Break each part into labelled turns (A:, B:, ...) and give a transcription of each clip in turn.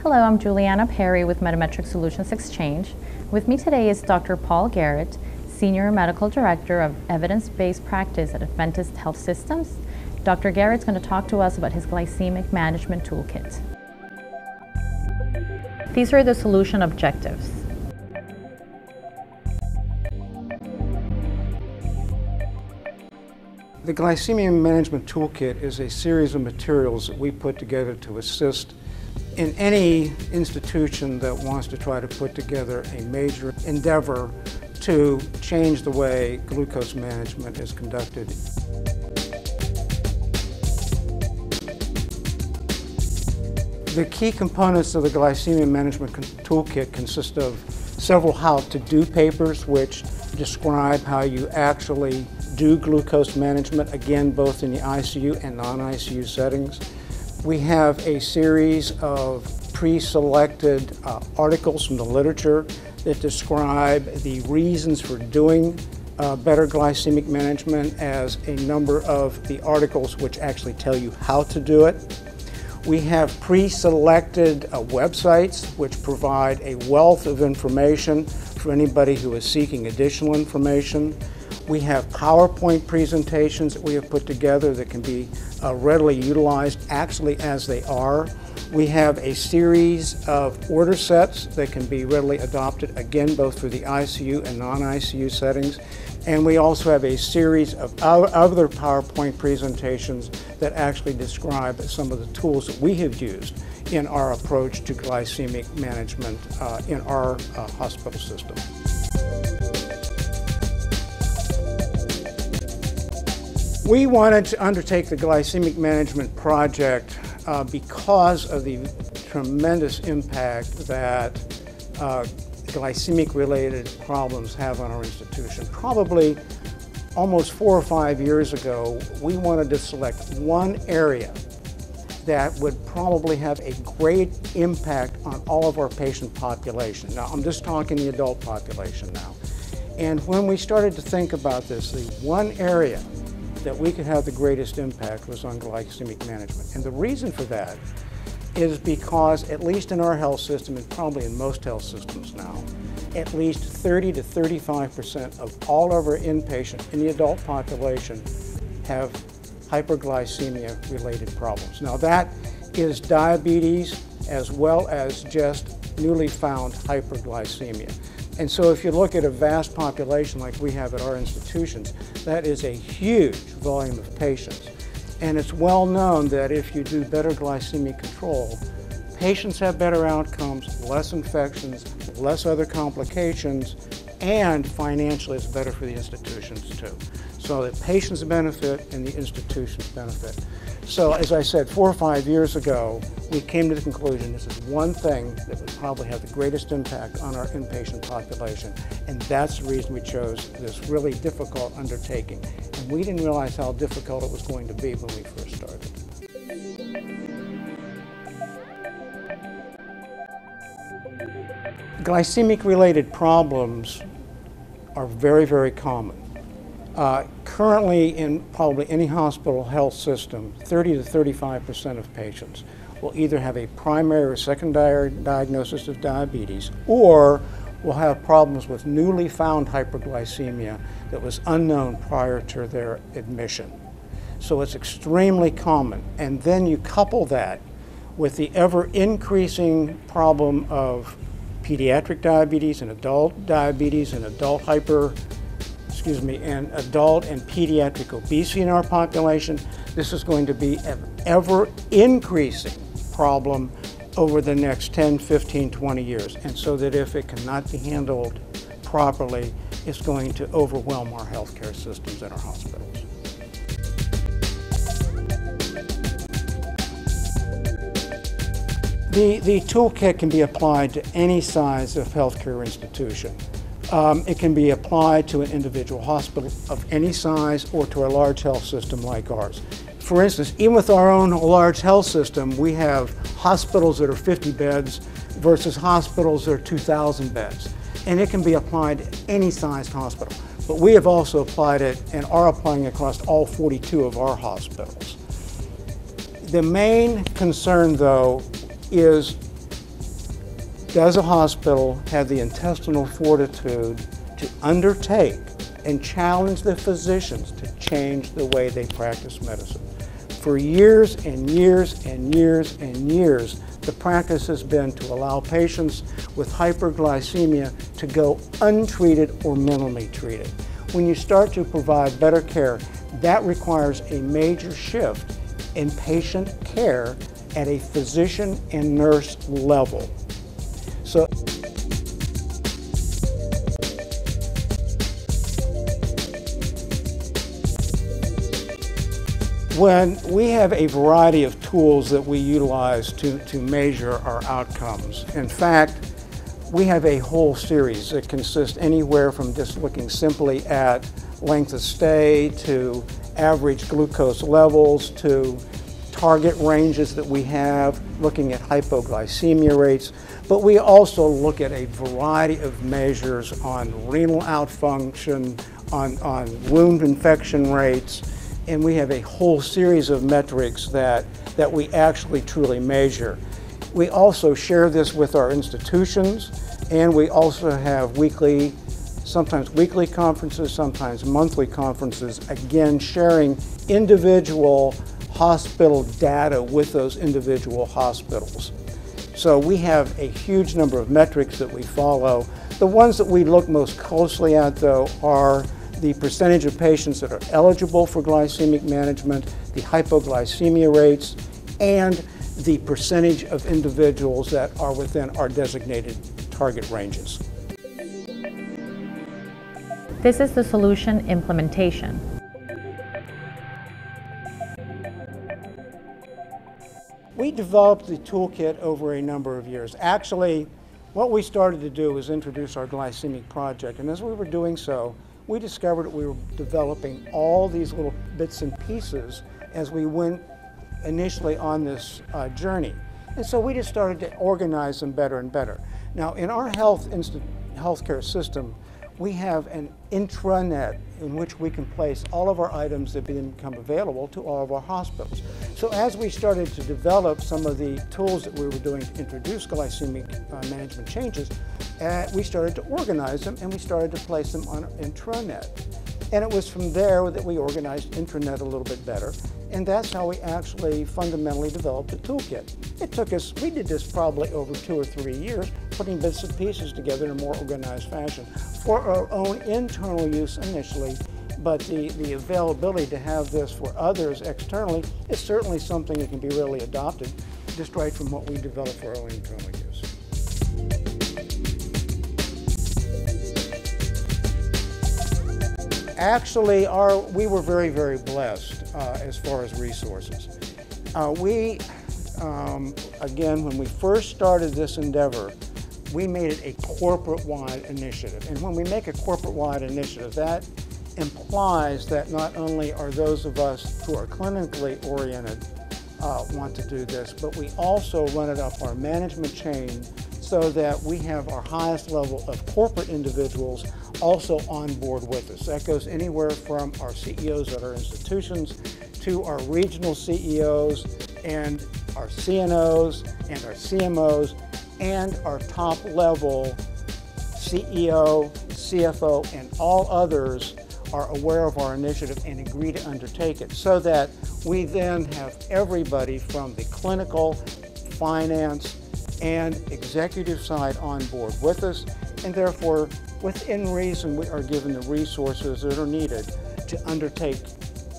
A: Hello, I'm Juliana Perry with Metametric Solutions Exchange. With me today is Dr. Paul Garrett, Senior Medical Director of Evidence-Based Practice at Adventist Health Systems. Dr. Garrett's going to talk to us about his glycemic management toolkit. These are the solution objectives.
B: The Glycemic Management Toolkit is a series of materials that we put together to assist in any institution that wants to try to put together a major endeavor to change the way glucose management is conducted. The key components of the Glycemic Management Toolkit consist of several how-to-do papers which describe how you actually do glucose management, again, both in the ICU and non-ICU settings. We have a series of pre-selected articles from the literature that describe the reasons for doing better glycemic management, as a number of the articles which actually tell you how to do it. We have pre-selected websites which provide a wealth of information for anybody who is seeking additional information. We have PowerPoint presentations that we have put together that can be readily utilized actually as they are. We have a series of order sets that can be readily adopted, again, both for the ICU and non-ICU settings. And we also have a series of other PowerPoint presentations that actually describe some of the tools that we have used in our approach to glycemic management in our hospital system. We wanted to undertake the glycemic management project because of the tremendous impact that glycemic-related problems have on our institution. Probably almost 4 or 5 years ago, we wanted to select one area that would probably have a great impact on all of our patient population. Now, I'm just talking the adult population now. And when we started to think about this, the one area that we could have the greatest impact was on glycemic management. And the reason for that is because, at least in our health system, and probably in most health systems now, at least 30 to 35% of all of our inpatients in the adult population have hyperglycemia-related problems. Now, that is diabetes as well as just newly found hyperglycemia. And so if you look at a vast population like we have at our institutions, that is a huge volume of patients. And it's well known that if you do better glycemic control, patients have better outcomes, less infections, less other complications, and financially it's better for the institutions too. So the patients benefit and the institutions benefit. So as I said, 4 or 5 years ago, we came to the conclusion this is one thing that would probably have the greatest impact on our inpatient population. And that's the reason we chose this really difficult undertaking. And we didn't realize how difficult it was going to be when we first started. Glycemic-related problems are very, very common. Currently, in probably any hospital health system, 30 to 35% of patients will either have a primary or secondary diagnosis of diabetes, or will have problems with newly found hyperglycemia that was unknown prior to their admission. So it's extremely common. And then you couple that with the ever-increasing problem of pediatric diabetes and adult diabetes and adult adult and pediatric obesity in our population. This is going to be an ever-increasing problem over the next 10, 15, 20 years. And so that if it cannot be handled properly, it's going to overwhelm our healthcare systems and our hospitals. The toolkit can be applied to any size of healthcare institution. It can be applied to an individual hospital of any size or to a large health system like ours. For instance, even with our own large health system, we have hospitals that are 50 beds versus hospitals that are 2,000 beds. And it can be applied to any sized hospital. But we have also applied it and are applying it across all 42 of our hospitals. The main concern, though, is does a hospital have the intestinal fortitude to undertake and challenge the physicians to change the way they practice medicine? For years and years and years and years, the practice has been to allow patients with hyperglycemia to go untreated or minimally treated. When you start to provide better care, that requires a major shift in patient care at a physician and nurse level. So when we have a variety of tools that we utilize to measure our outcomes. In fact, we have a whole series that consists anywhere from just looking simply at length of stay to average glucose levels to target ranges that we have, looking at hypoglycemia rates, but we also look at a variety of measures on renal outfunction, on wound infection rates, and we have a whole series of metrics that we actually truly measure. We also share this with our institutions, and we also have weekly, sometimes weekly conferences, sometimes monthly conferences, again sharing individual hospital data with those individual hospitals. So we have a huge number of metrics that we follow. The ones that we look most closely at, though, are the percentage of patients that are eligible for glycemic management, the hypoglycemia rates, and the percentage of individuals that are within our designated target ranges.
A: This is the solution implementation.
B: We developed the toolkit over a number of years. Actually, what we started to do was introduce our glycemic project, and as we were doing so, we discovered that we were developing all these little bits and pieces as we went initially on this journey. And so we just started to organize them better and better. Now, in our healthcare system, we have an intranet in which we can place all of our items that become available to all of our hospitals. So as we started to develop some of the tools that we were doing to introduce glycemic management changes, we started to organize them and we started to place them on intranet. And it was from there that we organized intranet a little bit better. And that's how we actually fundamentally developed the toolkit. It took us, we did this probably over 2 or 3 years, putting bits and pieces together in a more organized fashion for our own internal use initially. But the availability to have this for others externally is certainly something that can be readily adopted just right from what we developed for our own internal use. Actually, we were very, very blessed as far as resources. Again, when we first started this endeavor, we made it a corporate-wide initiative. And when we make a corporate-wide initiative, that implies that not only are those of us who are clinically oriented want to do this, but we also run it up our management chain so that we have our highest level of corporate individuals also on board with us. That goes anywhere from our CEOs at our institutions to our regional CEOs and our CNOs and our CMOs and our top level CEO, CFO, and all others are aware of our initiative and agree to undertake it, so that we then have everybody from the clinical, finance, and executive side on board with us, and therefore, within reason, we are given the resources that are needed to undertake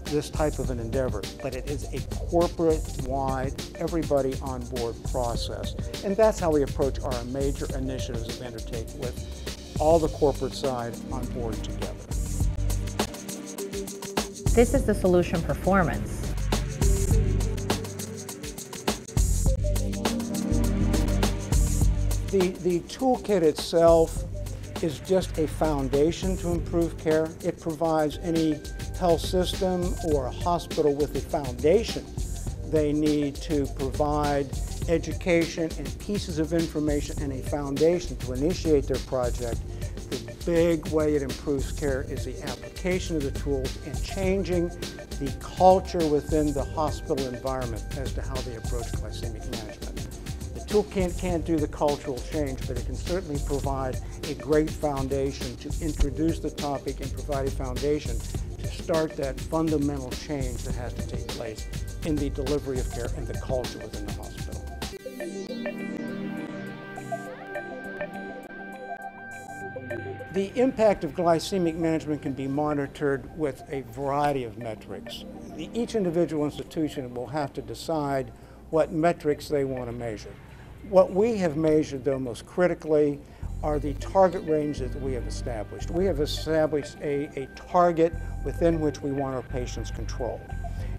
B: this type of an endeavor. But it is a corporate-wide, everybody on board process. And that's how we approach our major initiatives that we undertake, with all the corporate side on board together.
A: This is the solution performance.
B: The toolkit itself is just a foundation to improve care. It provides any health system or a hospital with a foundation they need to provide education and pieces of information and a foundation to initiate their project. The big way it improves care is the application of the tools and changing the culture within the hospital environment as to how they approach glycemic management. The toolkit can't do the cultural change, but it can certainly provide a great foundation to introduce the topic and provide a foundation to start that fundamental change that has to take place in the delivery of care and the culture within the hospital. The impact of glycemic management can be monitored with a variety of metrics. Each individual institution will have to decide what metrics they want to measure. What we have measured, though, most critically are the target ranges that we have established. We have established a target within which we want our patients controlled.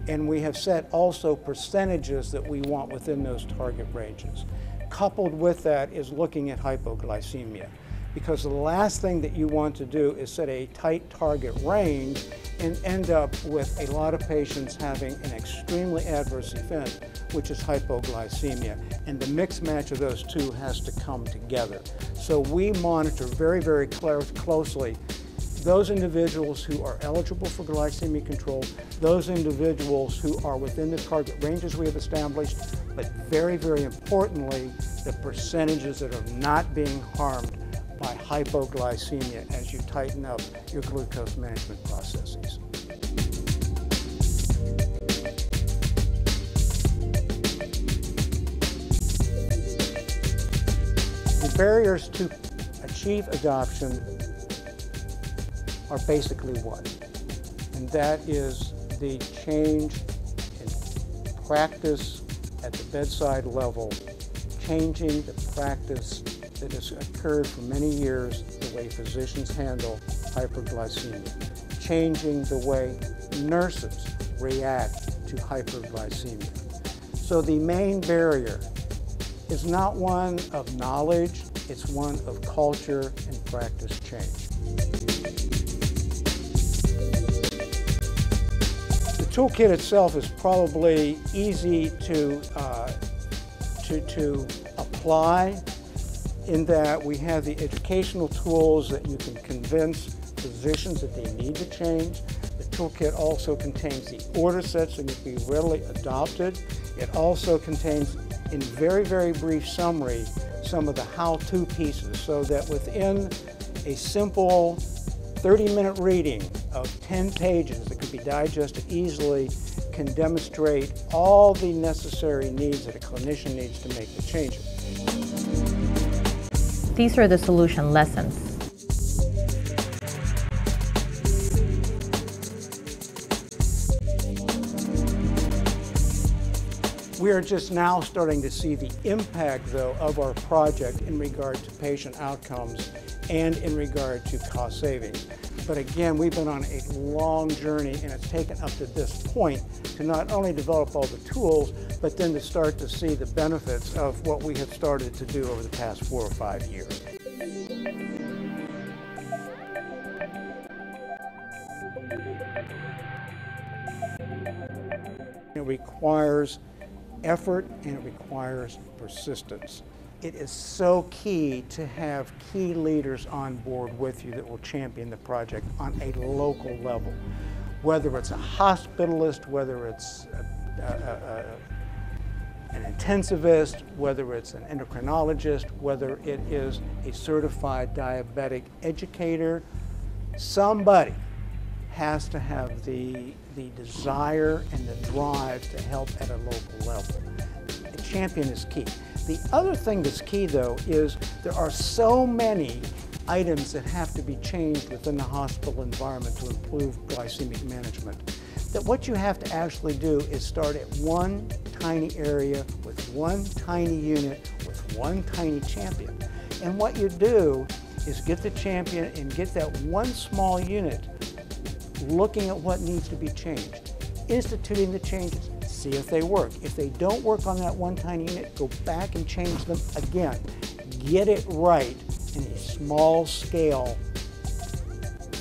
B: And we have set also percentages that we want within those target ranges. Coupled with that is looking at hypoglycemia, because the last thing that you want to do is set a tight target range and end up with a lot of patients having an extremely adverse event, which is hypoglycemia. And the mix match of those two has to come together. So we monitor very, very closely those individuals who are eligible for glycemic control, those individuals who are within the target ranges we have established, but very, very importantly, the percentages that are not being harmed by hypoglycemia as you tighten up your glucose management processes. The barriers to achieve adoption are basically one, and that is the change in practice at the bedside level, changing the practice that has occurred for many years, the way physicians handle hyperglycemia, changing the way nurses react to hyperglycemia. So the main barrier is not one of knowledge, it's one of culture and practice change. The toolkit itself is probably easy to apply, in that we have the educational tools that you can convince physicians that they need to change. The toolkit also contains the order sets that can be readily adopted. It also contains, in very, very brief summary, some of the how-to pieces, so that within a simple 30-minute reading of 10 pages that could be digested easily can demonstrate all the necessary needs that a clinician needs to make the changes.
A: These are the solution lessons.
B: We are just now starting to see the impact, though, of our project in regard to patient outcomes and in regard to cost savings. But again, we've been on a long journey, and it's taken up to this point to not only develop all the tools, but then to start to see the benefits of what we have started to do over the past 4 or 5 years. It requires effort and it requires persistence. It is so key to have key leaders on board with you that will champion the project on a local level. Whether it's a hospitalist, whether it's an intensivist, whether it's an endocrinologist, whether it is a certified diabetic educator, somebody has to have the desire and the drive to help at a local level. A champion is key. The other thing that's key, though, is there are so many items that have to be changed within the hospital environment to improve glycemic management, that what you have to actually do is start at one tiny area with one tiny unit with one tiny champion. And what you do is get the champion and get that one small unit looking at what needs to be changed, instituting the changes, see if they work. If they don't work on that one tiny unit, go back and change them again. Get it right in a small scale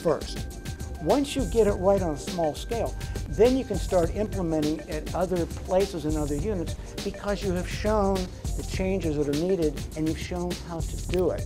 B: first. Once you get it right on a small scale, then you can start implementing at other places and other units, because you have shown the changes that are needed and you've shown how to do it.